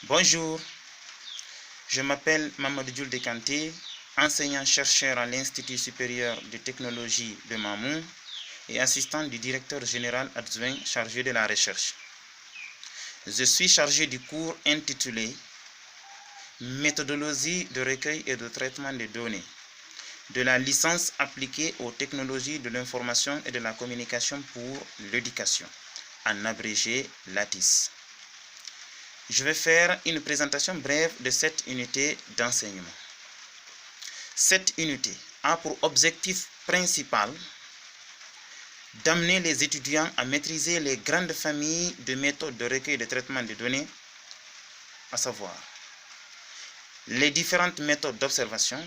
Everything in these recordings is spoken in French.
Bonjour, je m'appelle Mamadou Dioul Dekanté, enseignant-chercheur à l'Institut supérieur de technologie de Mamou et assistant du directeur général adjoint chargé de la recherche. Je suis chargé du cours intitulé Méthodologie de recueil et de traitement des données de la licence appliquée aux technologies de l'information et de la communication pour l'éducation, en abrégé LATIS. Je vais faire une présentation brève de cette unité d'enseignement. Cette unité a pour objectif principal d'amener les étudiants à maîtriser les grandes familles de méthodes de recueil et de traitement de données, à savoir les différentes méthodes d'observation,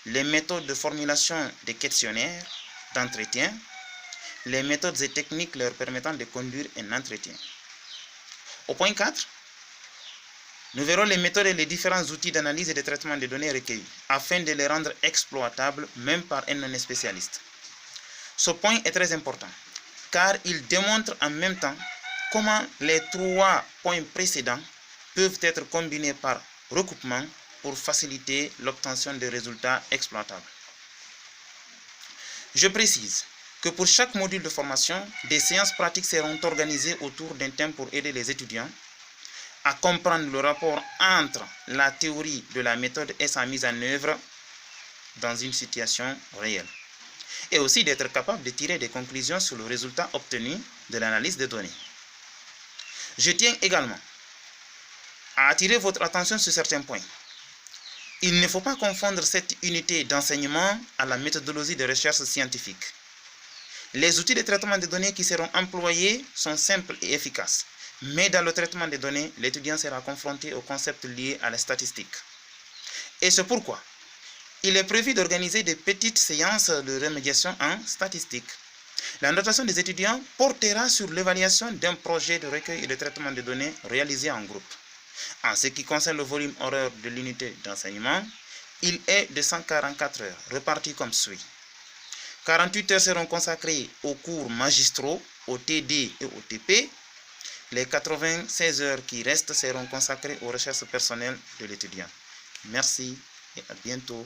les méthodes de formulation des questionnaires d'entretien, les méthodes et techniques leur permettant de conduire un entretien. Au point 4, nous verrons les méthodes et les différents outils d'analyse et de traitement des données recueillies afin de les rendre exploitables même par un non-spécialiste. Ce point est très important car il démontre en même temps comment les 3 points précédents peuvent être combinés par recoupement pour faciliter l'obtention de résultats exploitables. Je précise que pour chaque module de formation, des séances pratiques seront organisées autour d'un thème pour aider les étudiants à comprendre le rapport entre la théorie de la méthode et sa mise en œuvre dans une situation réelle, et aussi d'être capable de tirer des conclusions sur le résultat obtenu de l'analyse des données. Je tiens également à attirer votre attention sur certains points. Il ne faut pas confondre cette unité d'enseignement à la méthodologie de recherche scientifique. Les outils de traitement des données qui seront employés sont simples et efficaces. Mais dans le traitement des données, l'étudiant sera confronté aux concepts liés à la statistique. Et c'est pourquoi il est prévu d'organiser des petites séances de remédiation en statistique. La notation des étudiants portera sur l'évaluation d'un projet de recueil et de traitement de données réalisé en groupe. En ce qui concerne le volume horaire de l'unité d'enseignement, il est de 144 heures, réparties comme suit. 48 heures seront consacrées aux cours magistraux, au TD et au TP. Les 96 heures qui restent seront consacrées aux recherches personnelles de l'étudiant. Merci et à bientôt.